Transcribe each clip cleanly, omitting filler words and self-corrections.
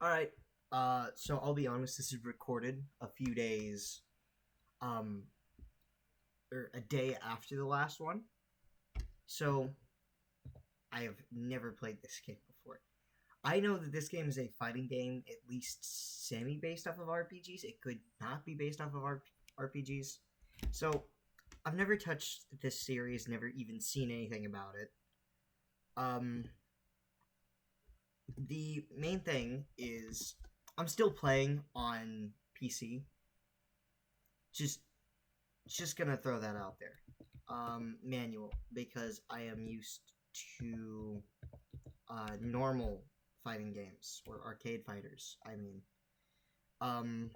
Alright, so I'll be honest, this is recorded a few days, um, or a day after the last one. So, I have never played this game before. I know that this game is a fighting game, at least semi-based off of RPGs. It could not be based off of RPGs. So, I've never touched this series, never even seen anything about it. Um, the main thing is I'm still playing on PC. Just just gonna throw that out there. Manual because I am used to normal fighting games or arcade fighters. I mean, um,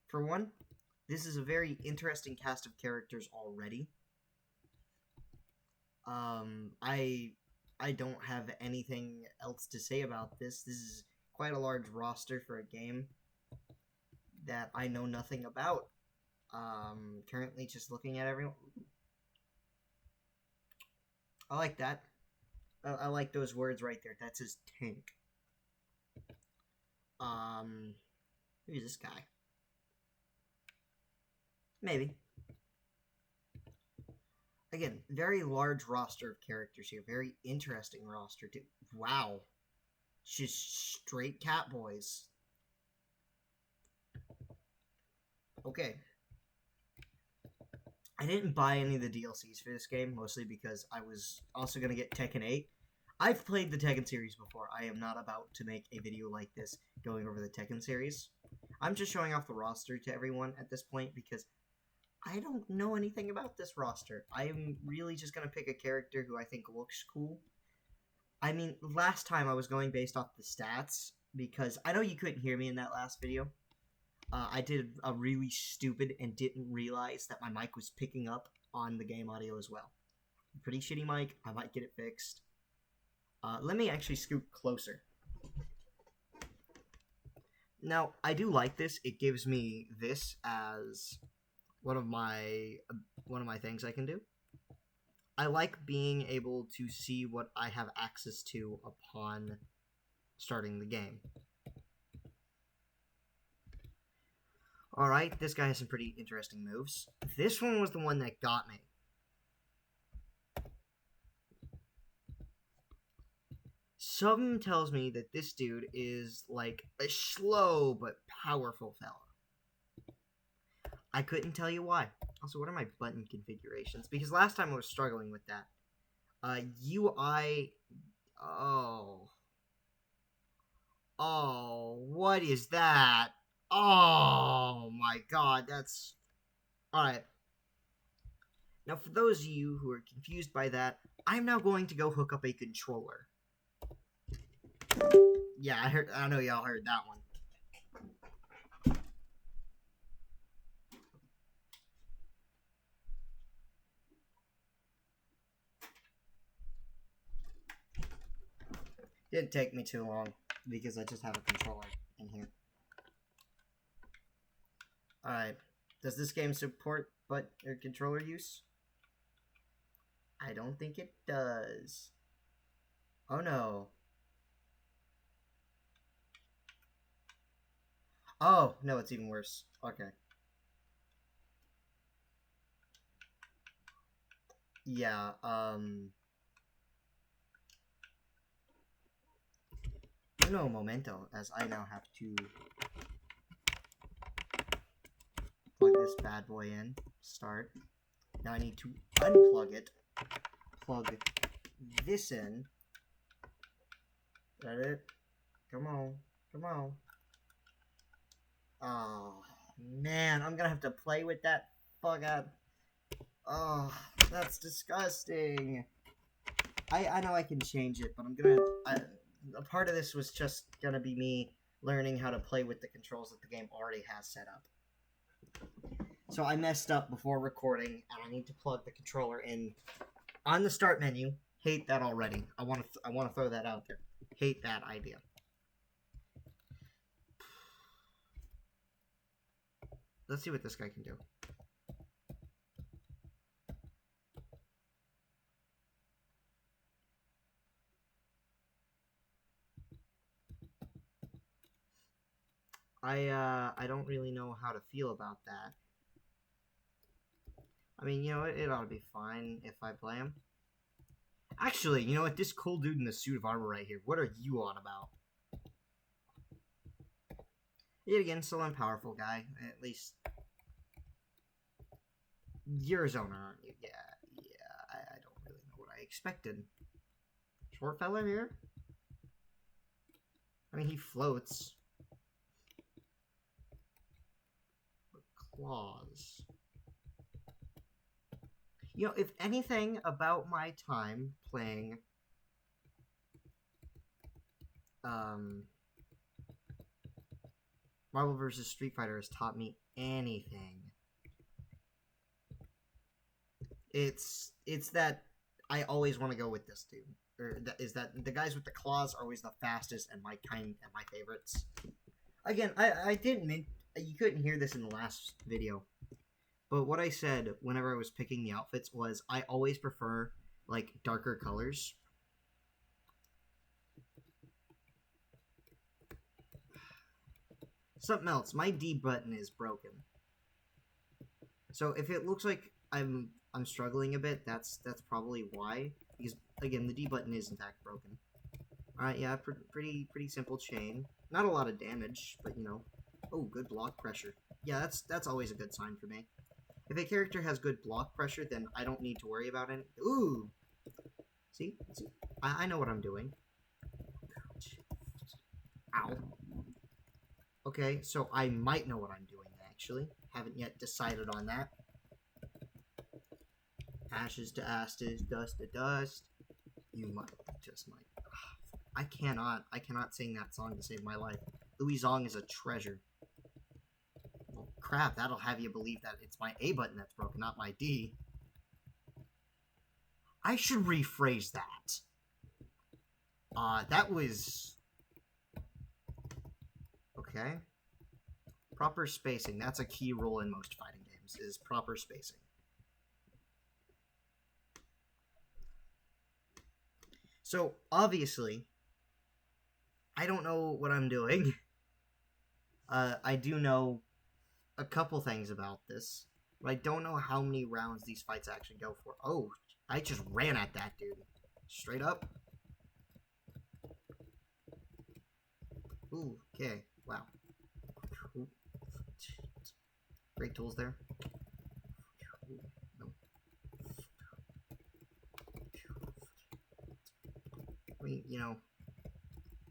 for one, this is a very interesting cast of characters already. I don't have anything else to say about this. This is quite a large roster for a game that I know nothing about. Currently just looking at everyone. I like that. I like those words right there. That's his tank. Um, who's this guy? Maybe. Again, very large roster of characters here. Very interesting roster too. Wow, just straight cat boys. Okay, I didn't buy any of the DLCs for this game, mostly because I was also gonna get Tekken 8. I've played the Tekken series before. I am not about to make a video like this going over the Tekken series. I'm just showing off the roster to everyone at this point because I don't know anything about this roster. I'm really just gonna pick a character who I think looks cool. I mean, last time I was going based off the stats because I know you couldn't hear me in that last video. I did a really stupid and didn't realize that my mic was picking up on the game audio as well. Pretty shitty mic. I might get it fixed. Let me actually scoot closer. Now, I do like this. It gives me this as one of my things I can do. I like being able to see what I have access to upon starting the game. Alright, this guy has some pretty interesting moves. This one was the one that got me. Something tells me that this dude is like a slow but powerful fella. I couldn't tell you why. Also, what are my button configurations? Because last time I was struggling with that. UI. Oh. Oh, what is that? Oh my god, that's. Alright. Now, for those of you who are confused by that, I'm now going to go hook up a controller. Yeah, I know y'all heard that one. Didn't take me too long because I just have a controller in here. Alright. Does this game support controller use? I don't think it does. Oh no. Oh, no, it's even worse. Okay. Yeah, no momento, as I now have to plug this bad boy in. Start. Now I need to unplug it. Plug this in. Is that it? Come on. Come on. Oh, man. I'm gonna have to play with that fuck out. Oh, that's disgusting. I know I can change it, but I'm gonna... a part of this was just gonna be me learning how to play with the controls that the game already has set up. So I messed up before recording, and I need to plug the controller in on the start menu. Hate that already. I want to throw that out there. Hate that idea. Let's see what this guy can do. I don't really know how to feel about that. I mean, it ought to be fine if I play him. Actually, you know what? This cool dude in the suit of armor right here. What are you on about? Yet again, still unpowerful guy. At least you're a zoner, aren't you? Yeah. I don't really know what I expected. Short fella here? I mean, he floats. But claws. If anything about my time playing Marvel vs. Street Fighter has taught me anything, it's that I always want to go with this dude. Or that the guys with the claws are always the fastest and my favorites. Again, I didn't mean you couldn't hear this in the last video, but what I said whenever I was picking the outfits was I always prefer like darker colors. Something else. My D button is broken. So if it looks like I'm struggling a bit, that's probably why. Because again, the D button is in fact broken. All right, yeah, pretty simple chain. Not a lot of damage, but oh, good block pressure. Yeah, that's always a good sign for me. If a character has good block pressure, then I don't need to worry about it. Ooh, see, I know what I'm doing. Ow. Okay, so I might know what I'm doing, actually. Haven't yet decided on that. Ashes to ashes, dust to dust. You might, just might. I cannot sing that song to save my life. Louis Zong is a treasure. Well, crap, that'll have you believe that it's my A button that's broken, not my D. I should rephrase that. That was... Okay. Proper spacing. That's a key rule in most fighting games, is proper spacing. So, obviously, I don't know what I'm doing. I do know a couple things about this, but I don't know how many rounds these fights actually go for. Oh, I just ran at that dude. Straight up. Ooh, okay. Wow. Great tools there. I mean,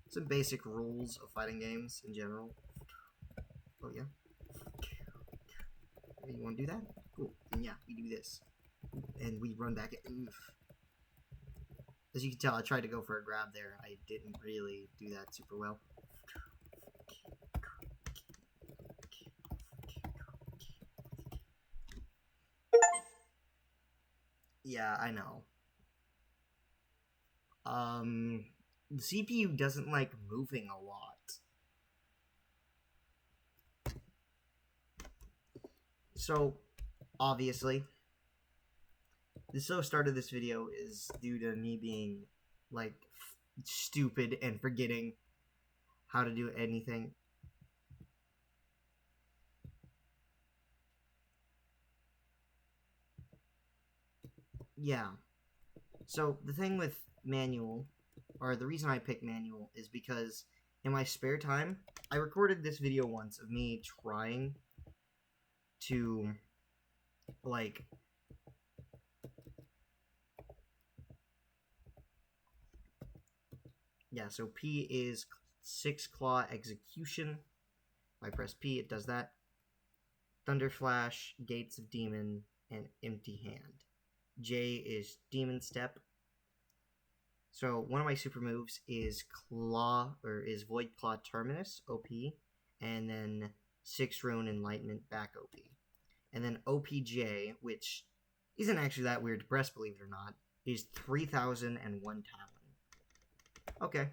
some basic rules of fighting games in general. Oh, yeah. You want to do that? Cool. And yeah, we do this. And we run back. Oof. As you can tell, I tried to go for a grab there. I didn't really do that super well. Yeah, I know. The CPU doesn't like moving a lot. So, obviously, the slow start of this video is due to me being, like, stupid and forgetting how to do anything. Yeah. So, the thing with manual, or the reason I picked manual, is because in my spare time, I recorded this video once of me trying to, like, yeah, so P is 6 claw execution. If I press P, it does that. Thunder Flash, Gates of Demon, and Empty Hand. J is Demon Step. So one of my super moves is Void Claw Terminus, OP, and then 6 Rune Enlightenment back OP. And then OPJ, which isn't actually that weird to press, believe it or not, is 3001 Talon. Okay.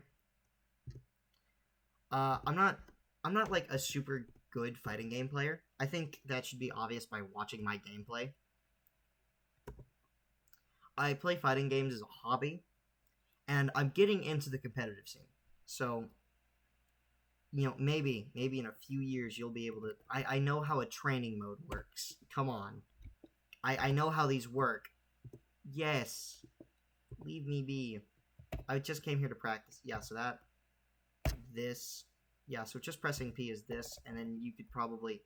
I'm not like a super good fighting game player. I think that should be obvious by watching my gameplay. I play fighting games as a hobby, and I'm getting into the competitive scene. So, maybe in a few years you'll be able to. I know how a training mode works. Come on, I know how these work. Yes, leave me be. I just came here to practice. Yeah, so this. Yeah, so just pressing P is this, and then you could probably.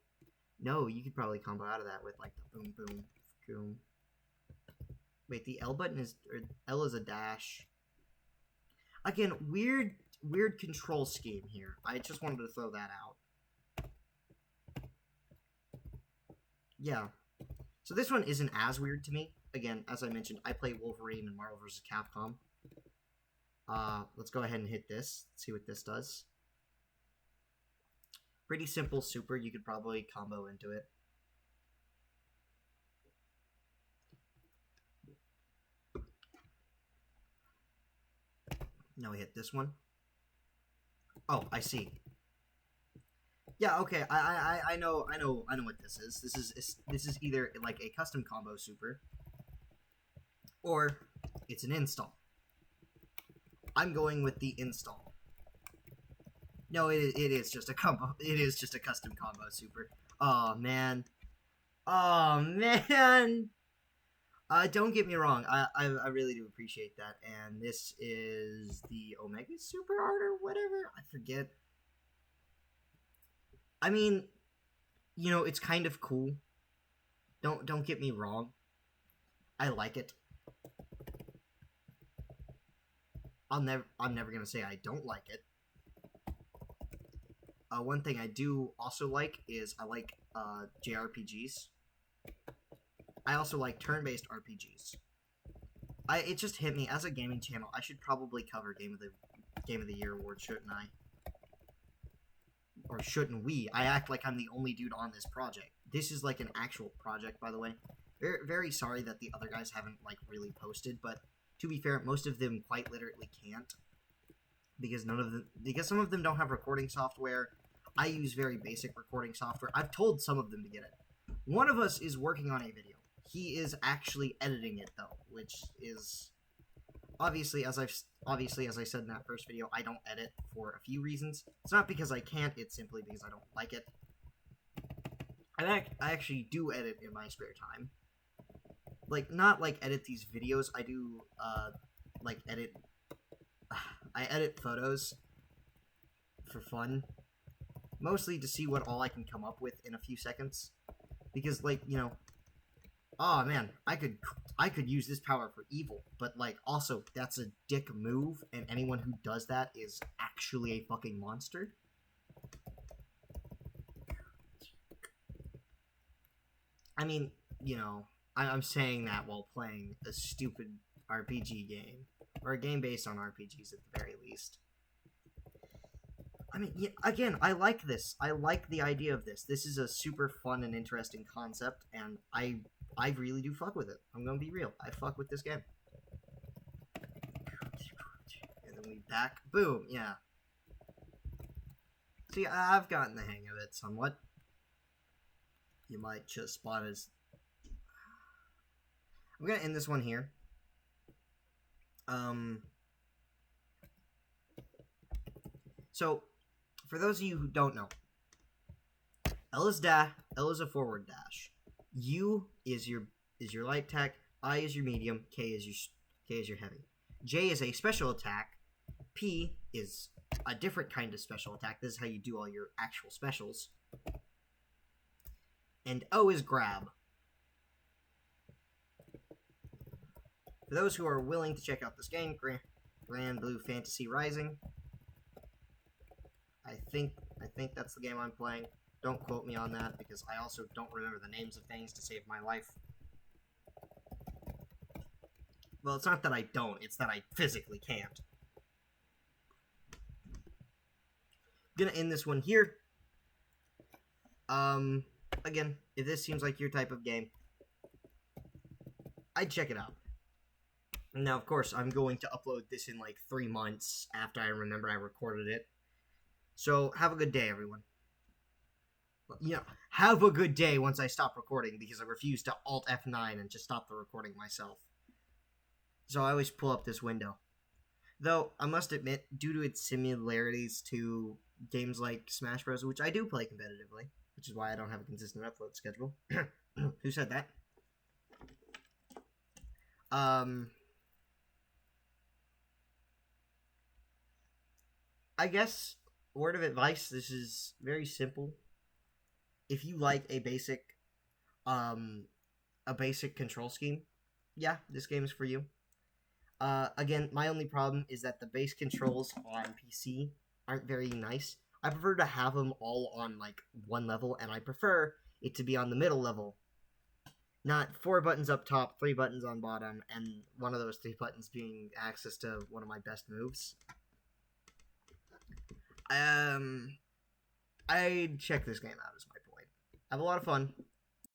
No, you could probably combo out of that with like the boom, boom, boom. Wait, the L button is, or L is a dash. Again, weird control scheme here. I just wanted to throw that out. Yeah. So this one isn't as weird to me. Again, as I mentioned, I play Wolverine and Marvel vs. Capcom. Let's go ahead and hit this. See what this does. Pretty simple super. You could probably combo into it. Now we hit this one. Oh, I see. Yeah, okay. I know what this is. This is either like a custom combo super, or it's an install. I'm going with the install. No, it is just a combo. It is just a custom combo super. Oh man. Oh man. Don't get me wrong. I really do appreciate that. And this is the Omega Super Art or whatever. I forget. I mean, it's kind of cool. Don't get me wrong. I like it. I'm never gonna say I don't like it. One thing I do also like is I like JRPGs. I also like turn-based RPGs. It just hit me as a gaming channel. I should probably cover Game of the Year award, shouldn't I? Or shouldn't we? I act like I'm the only dude on this project. This is like an actual project, by the way. Very, very sorry that the other guys haven't like really posted, but to be fair, most of them quite literally can't because some of them don't have recording software. I use very basic recording software. I've told some of them to get it. One of us is working on a video. He is actually editing it though, which is obviously as I said in that first video, I don't edit for a few reasons. It's not because I can't, it's simply because I don't like it. I actually do edit in my spare time. Like, not like edit these videos, I do like edit I edit photos for fun. Mostly to see what all I can come up with in a few seconds. Because, like, oh man, I could use this power for evil, but like also that's a dick move, and anyone who does that is actually a fucking monster. I mean, I'm saying that while playing a stupid RPG game, or a game based on RPGs at the very least. I mean, yeah, again, I like this. I like the idea of this. This is a super fun and interesting concept, and I really do fuck with it. I'm gonna be real. I fuck with this game. And then we back. Boom, yeah. See, I've gotten the hang of it somewhat. You might just spot as... I'm gonna end this one here. So, for those of you who don't know, L is a forward dash. U is your light attack. I is your medium. K is your heavy. J is a special attack. P is a different kind of special attack. This is how you do all your actual specials. And O is grab. For those who are willing to check out this game, Granblue Fantasy Rising. I think that's the game I'm playing. Don't quote me on that, because I also don't remember the names of things to save my life. Well, it's not that I don't, it's that I physically can't. I'm gonna end this one here. Again, if this seems like your type of game, I'd check it out. Now, of course, I'm going to upload this in like 3 months after I remember I recorded it. So, have a good day, everyone. Have a good day once I stop recording, because I refuse to Alt F9 and just stop the recording myself. So I always pull up this window. Though, I must admit, due to its similarities to games like Smash Bros, which I do play competitively, which is why I don't have a consistent upload schedule. Who said that? I guess word of advice. This is very simple. If you like um, a basic control scheme, yeah, this game is for you. Again, my only problem is that the base controls on PC aren't very nice. I prefer to have them all on like one level, and I prefer it to be on the middle level, not 4 buttons up top, 3 buttons on bottom, and one of those 3 buttons being access to one of my best moves. I'd check this game out. Is my point. I have a lot of fun.